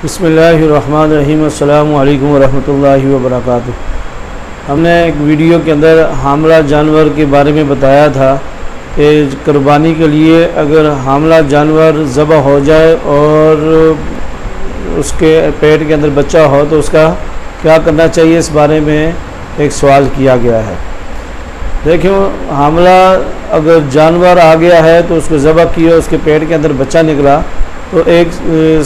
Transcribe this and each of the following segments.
बिस्मिल्लाहिर्रहमानिर्रहीम। अस्सलामु अलैकुम वरहमतुल्लाहि वबरकातुहू। हमने एक वीडियो के अंदर हामला जानवर के बारे में बताया था कि कुर्बानी के लिए अगर हामला जानवर ज़बह हो जाए और उसके पेट के अंदर बच्चा हो तो उसका क्या करना चाहिए, इस बारे में एक सवाल किया गया है। देखियो, हामला अगर जानवर आ गया है तो उसको ज़बह किया, उसके पेट के अंदर बच्चा निकला, तो एक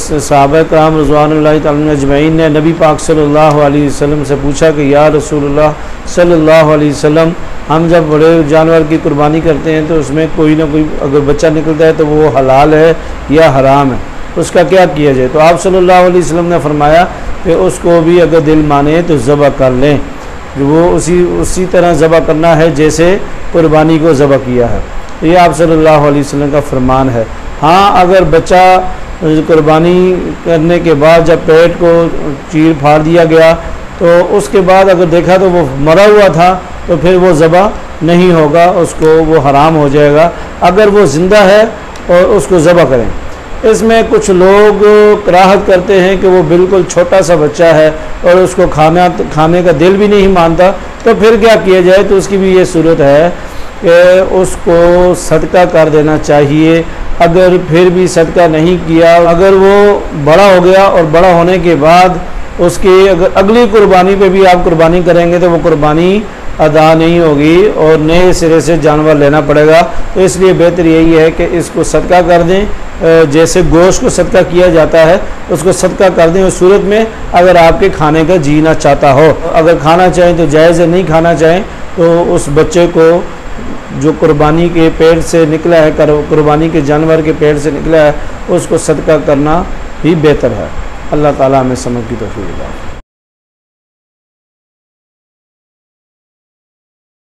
सहाबा कराम रज़वानुल्लाहि तआला अजमईन ने नबी पाक सल्लल्लाहु अलैहि वसल्लम से पूछा कि या रसूलुल्लाह सल्लल्लाहु अलैहि वसल्लम, हम जब बड़े जानवर की कुर्बानी करते हैं तो उसमें कोई ना कोई अगर बच्चा निकलता है तो वो हलाल है या हराम है, उसका क्या किया जाए? तो आप सल्लल्लाहु अलैहि वसल्लम ने फरमाया कि उसको भी अगर दिल माने तो ज़बह कर लें, वो उसी तरह ज़बह करना है जैसे कुर्बानी को ज़बह किया है। ये आप सल्लल्लाहु अलैहि वसल्लम का फरमान है। हाँ, अगर बच्चा कुर्बानी करने के बाद जब पेट को चीर फाड़ दिया गया तो उसके बाद अगर देखा तो वो मरा हुआ था तो फिर वो ज़बह नहीं होगा, उसको वो हराम हो जाएगा। अगर वो ज़िंदा है और उसको ज़बह करें। इसमें कुछ लोग कराहत करते हैं कि वो बिल्कुल छोटा सा बच्चा है और उसको खाने का दिल भी नहीं मानता, तो फिर क्या किया जाए? तो उसकी भी ये सूरत है कि उसको सदका कर देना चाहिए। अगर फिर भी सदका नहीं किया, अगर वो बड़ा हो गया और बड़ा होने के बाद उसकी अगर अगली कुर्बानी पे भी आप कुर्बानी करेंगे तो वो कुर्बानी अदा नहीं होगी और नए सिरे से जानवर लेना पड़ेगा। तो इसलिए बेहतर यही है कि इसको सदका कर दें, जैसे गोश्त को सदका किया जाता है उसको सदका कर दें उस सूरत में अगर आपके खाने का जी ना चाहता हो। अगर खाना चाहें तो जायज़ है, नहीं खाना चाहें तो उस बच्चे को जो कुर्बानी के पेट से निकला है, कुर्बानी के जानवर के पेट से निकला है, उसको सदका करना ही बेहतर है। अल्लाह ताला हमें समझ की तौफीक दे।